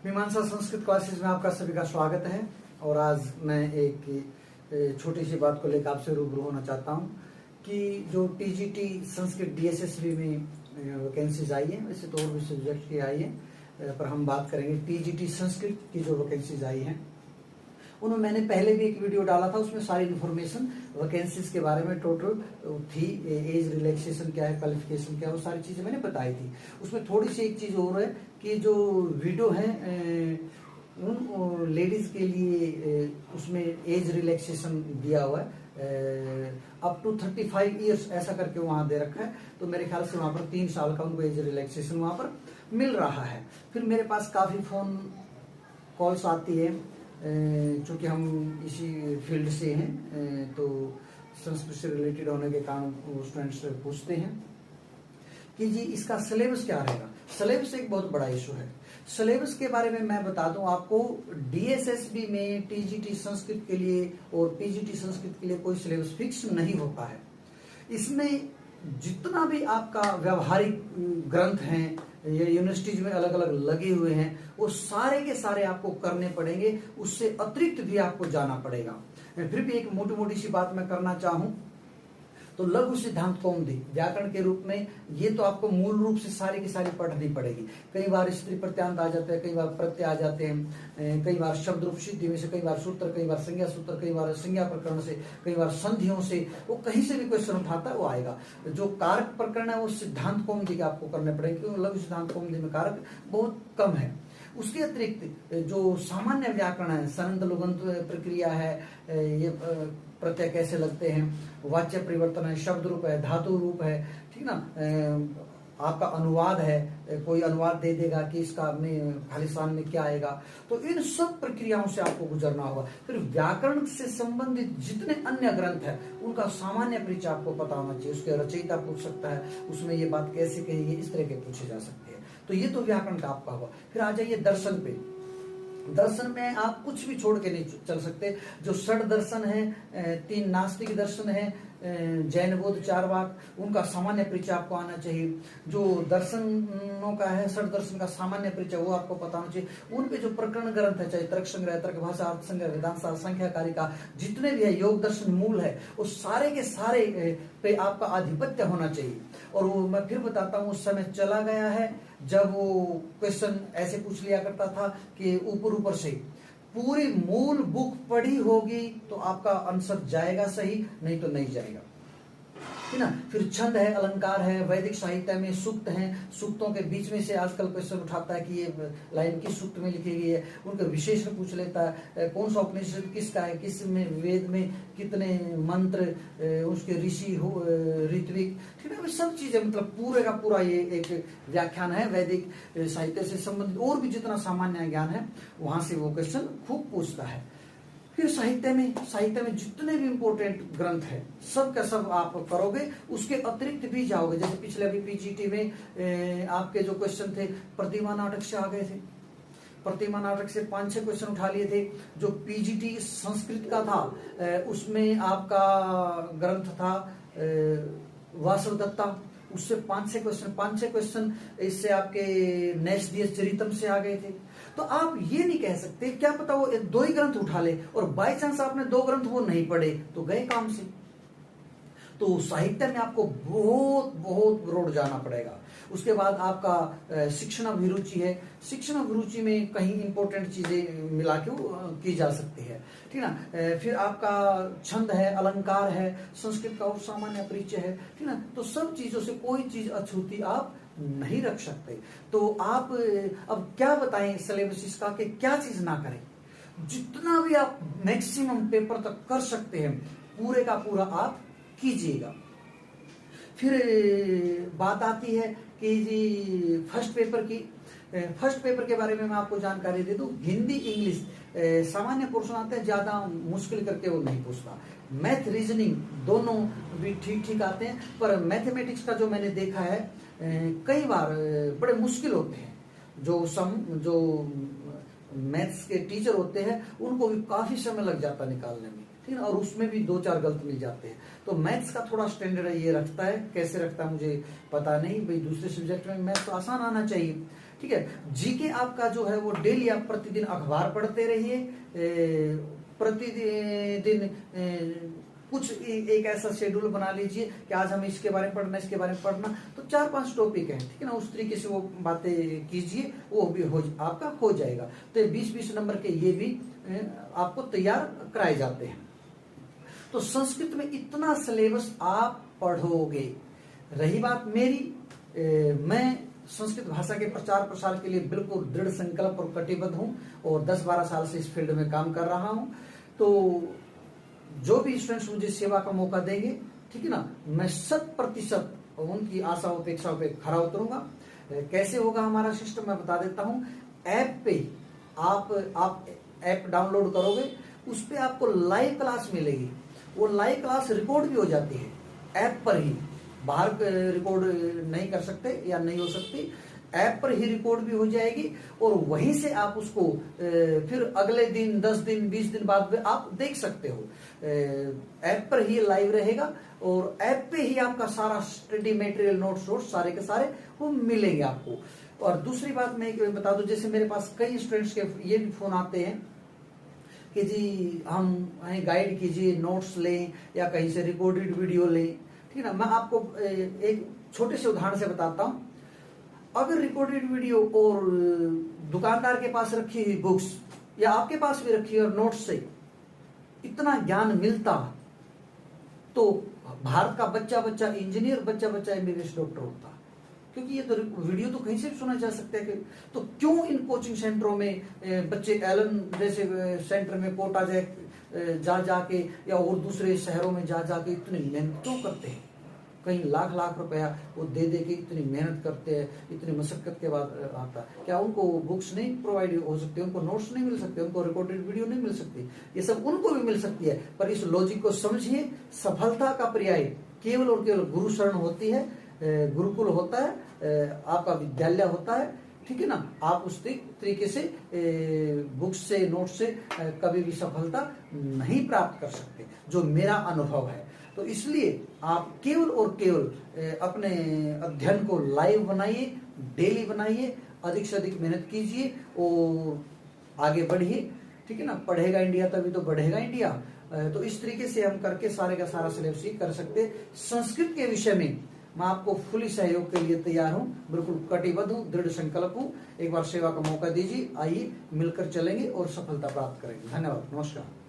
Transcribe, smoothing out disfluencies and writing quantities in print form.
मीमांसा संस्कृत क्लासेस में आपका सभी का स्वागत है। और आज मैं एक छोटी सी बात को लेकर आपसे रूबरू होना चाहता हूं कि जो टीजीटी संस्कृत डीएसएसबी में वैकेंसीज आई है, वैसे तो और भी सब्जेक्ट की आई है, पर हम बात करेंगे टीजीटी संस्कृत की जो वैकेंसीज आई हैं उनमें मैंने पहले भी एक वीडियो डाला था। उसमें सारी इन्फॉर्मेशन वैकेंसीज के बारे में टोटल थी, एज रिलैक्सेशन क्या है, क्वालिफिकेशन क्या है, वो सारी चीजें मैंने बताई थी। उसमें थोड़ी सी एक चीज और है कि जो वीडियो है उन लेडीज के लिए उसमें एज रिलैक्सेशन दिया हुआ है, अप टू 35 ईयर्स ऐसा करके वहां दे रखा है। तो मेरे ख्याल से वहां पर 3 साल का उनको एज रिलैक्सेशन वहां पर मिल रहा है। फिर मेरे पास काफी फोन कॉल्स आती है, चूंकि हम इसी फील्ड से हैं तो संस्कृत से रिलेटेड होने के कारण स्टूडेंट्स पूछते हैं कि जी इसका सिलेबस क्या रहेगा। सिलेबस एक बहुत बड़ा इशू है। सिलेबस के बारे में मैं बता दूं आपको, डीएसएसबी में टीजीटी संस्कृत के लिए और पीजीटी संस्कृत के लिए कोई सिलेबस फिक्स नहीं होता है। इसमें जितना भी आपका व्यावहारिक ग्रंथ हैं या यूनिवर्सिटीज में अलग अलग लगे हुए हैं वो सारे के सारे आपको करने पड़ेंगे, उससे अतिरिक्त भी आपको जाना पड़ेगा। फिर भी एक मोटी मोटी सी बात मैं करना चाहूं तो लघु सिद्धांत कौमुदी व्याकरण के रूप में ये तो आपको मूल रूप से सारी की सारी पढ़नी पड़ेगी। कई बार स्त्री प्रत्यांत आ जाते हैं, कई बार प्रत्यय आ जाते हैं, कई बार शब्द रूप सिद्धि में से, कई बार सूत्र, कई बार संज्ञा सूत्र, कई बार संज्ञा प्रकरण से, कई बार संधियों से, वो कहीं से भी क्वेश्चन उठाता है वो आएगा। जो कारक प्रकरण है वो सिद्धांत कौमुदी के आपको करने पड़ेंगे, क्योंकि लघु सिद्धांत कौमुदी में कारक बहुत कम है। उसके अतिरिक्त जो सामान्य व्याकरण है, सनंद लुगंत प्रक्रिया है, ये प्रत्यय कैसे लगते हैं, वाच्य परिवर्तन है, शब्द रूप है, धातु रूप है, ठीक ना, आपका अनुवाद है, कोई अनुवाद दे देगा कि इसका में खालिस्तान में क्या आएगा, तो इन सब प्रक्रियाओं से आपको गुजरना होगा। फिर व्याकरण से संबंधित जितने अन्य ग्रंथ है उनका सामान्य परिचय आपको पता होना चाहिए। उसके रचयिता पूछ सकता है, उसमें ये बात कैसे कही है, इस तरह के पूछे जा सकते हैं। तो ये तो व्याकरण का आपका हुआ। फिर आ जाइए दर्शन पे। दर्शन में आप कुछ भी छोड़ के नहीं चल सकते। जो षड दर्शन है, 3 नास्तिक दर्शन है, जैन बौद्ध चारवाक, उनका सामान्य परिचय आपको आना चाहिए। जो दर्शनों का है, षड दर्शन का सामान्य परिचय वो आपको पता होना चाहिए। उनपे जो प्रकरण ग्रंथ है, चाहे तर्क संग्रह, तर्क भाषा, अर्थ संग्रह, वेदांत शास्त्र, संख्या कारिका, जितने भी है, योग दर्शन मूल है, वो सारे के सारे पे आपका आधिपत्य होना चाहिए। और वो मैं फिर बताता हूँ, उस समय चला गया है जब वो क्वेश्चन ऐसे पूछ लिया करता था कि ऊपर से पूरी मूल बुक पढ़ी होगी तो आपका आंसर जाएगा सही, नहीं तो नहीं जाएगा, है ना। फिर छंद है, अलंकार है, वैदिक साहित्य में सूक्त हैं, सूक्तों के बीच में से आजकल क्वेश्चन उठाता है कि ये लाइन किस सूक्त में लिखी गई है, उनका विशेषण पूछ लेता है, कौन सा उपनिषद किसका है, किस में वेद में कितने मंत्र, उसके ऋषि हो, ऋत्विक, ठीक है, सब चीजें, मतलब पूरे का पूरा ये एक व्याख्यान है वैदिक साहित्य से संबंधित। और भी जितना सामान्य ज्ञान है वहां से वो क्वेश्चन खूब पूछता है। फिर साहित्य में जितने भी इंपॉर्टेंट ग्रंथ है सब का सब आप करोगे, उसके अतिरिक्त भी जाओगे। जैसे पिछले अभी पीजीटी में आपके जो क्वेश्चन थे प्रतिमा नाटक से आ गए थे। प्रतिमा नाटक से 5-6 क्वेश्चन उठा लिए थे। जो पीजीटी संस्कृत का था उसमें आपका ग्रंथ था वासव दत्ता, उससे 5-6 क्वेश्चन इससे आपके नैषधीय चरितम से आ गए थे। तो आप ये नहीं कह सकते, क्या पता वो 2 ही ग्रंथ उठा ले और बाय चांस आपने 2 ग्रंथ वो नहीं पढ़े तो गए काम से। तो साहित्य में आपको बहुत बहुत रोड जाना पड़ेगा। उसके बाद आपका शिक्षण अभिरुचि है, शिक्षण अभिरुचि में कहीं इंपॉर्टेंट चीजें मिला के की जा सकती है, ठीक ना। फिर आपका छंद है, अलंकार है, संस्कृत का और सामान्य परिचय है, ठीक ना। तो सब चीजों से कोई चीज अछूती आप नहीं रख सकते। तो आप अब क्या बताएं सिलेबस इसका कि क्या चीज ना करें। जितना भी आप मैक्सिमम पेपर तक कर सकते हैं पूरे का पूरा आप कीजिएगा। फिर बात आती है कि जी फर्स्ट पेपर के बारे में मैं आपको जानकारी दे दूं। हिंदी इंग्लिश सामान्य पोर्शन आते हैं, ज्यादा मुश्किल करके वो नहीं पूछता। मैथ रीजनिंग दोनों भी ठीक ठीक आते हैं, पर मैथमेटिक्स का जो मैंने देखा है कई बार बड़े मुश्किल होते हैं। जो मैथ्स के टीचर होते हैं उनको भी काफी समय लग जाता है निकालने में, ठीक है, और उसमें भी 2-4 गलत मिल जाते हैं। तो मैथ्स का थोड़ा स्टैंडर्ड ये रखता है, कैसे रखता है मुझे पता नहीं, भाई दूसरे सब्जेक्ट में मैथ्स तो आसान आना चाहिए, ठीक है। जीके आपका जो है वो डेली आप प्रतिदिन अखबार पढ़ते रहिए, प्रतिदिन कुछ एक ऐसा शेड्यूल बना लीजिए कि आज हमें इसके बारे में पढ़ना, इसके बारे में पढ़ना, तो 4-5 टॉपिक है, ठीक है ना, उस तरीके से वो बातें कीजिए, वो भी आपका हो जाएगा। तो 20-20 नंबर के ये भी आपको तैयार कराए जाते हैं। तो संस्कृत में इतना सिलेबस आप पढ़ोगे। रही बात मेरी, मैं संस्कृत भाषा के प्रचार प्रसार के लिए बिल्कुल दृढ़ संकल्प और कटिबद्ध हूं और 10-12 साल से इस फील्ड में काम कर रहा हूं। तो जो भी स्टूडेंट्स मुझे सेवा का मौका देंगे, ठीक है ना, मैं 100% उनकी आशा अपेक्षाओं पे खरा उतरूंगा। कैसे होगा हमारा सिस्टम मैं बता देता हूं। ऐप पे आप ऐप डाउनलोड करोगे, उस पे आपको लाइव क्लास मिलेगी। वो लाइव क्लास रिकॉर्ड भी हो जाती है ऐप पर ही, बाहर रिकॉर्ड नहीं कर सकते या नहीं हो सकती, ऐप पर ही रिकॉर्ड भी हो जाएगी और वहीं से आप उसको फिर अगले दिन 10 दिन 20 दिन बाद आप देख सकते हो। ऐप पर ही लाइव रहेगा और ऐप पे ही आपका सारा स्टडी मटेरियल, नोट्स सारे के सारे वो मिलेंगे आपको। और दूसरी बात मैं बता दूं, जैसे मेरे पास कई स्टूडेंट्स के ये भी फोन आते हैं कि जी हमें गाइड कीजिए, नोट्स लें या कहीं से रिकॉर्डेड वीडियो लें, ठीक है ना। मैं आपको एक छोटे से उदाहरण से बताता हूं। अगर रिकॉर्डेड वीडियो और दुकानदार के पास रखी हुई बुक्स या आपके पास भी रखी और नोट्स से इतना ज्ञान मिलता, तो भारत का बच्चा इंजीनियर, बच्चा एमबीबीएस डॉक्टर होता। क्योंकि ये तो वीडियो तो कहीं से भी सुना जा सकता है कि तो क्यों इन कोचिंग सेंटरों में बच्चे एलन जैसे सेंटर में कोटा जाके या और दूसरे शहरों में जाके इतनी मेहनत क्यों करते हैं? कहीं लाख रुपया वो दे के इतनी मेहनत करते हैं, इतनी मशक्कत के बाद आता। क्या उनको बुक्स नहीं प्रोवाइड हो सकती, उनको नोट्स नहीं मिल सकते, उनको रिकॉर्डेड वीडियो नहीं मिल सकती? ये सब उनको भी मिल सकती है। पर इस लॉजिक को समझिए, सफलता का पर्याय केवल और केवल गुरु शरण होती है, गुरुकुल होता है, आपका विद्यालय होता है, ठीक है ना। आप उस तरीके से बुक्स से, नोट्स से कभी भी सफलता नहीं प्राप्त कर सकते, जो मेरा अनुभव है। तो इसलिए आप केवल और केवल अपने अध्ययन को लाइव बनाइए, डेली बनाइए, अधिक से अधिक मेहनत कीजिए और आगे बढ़िए, ठीक है ना। पढ़ेगा इंडिया तभी तो बढ़ेगा इंडिया। तो इस तरीके से हम करके सारे का सारा सिलेबस कर सकते। संस्कृत के विषय में मैं आपको फुली सहयोग के लिए तैयार हूं, बिल्कुल कटिबद्ध हूं, दृढ़ संकल्प हूं। एक बार सेवा का मौका दीजिए, आइए मिलकर चलेंगे और सफलता प्राप्त करेंगे। धन्यवाद, नमस्कार।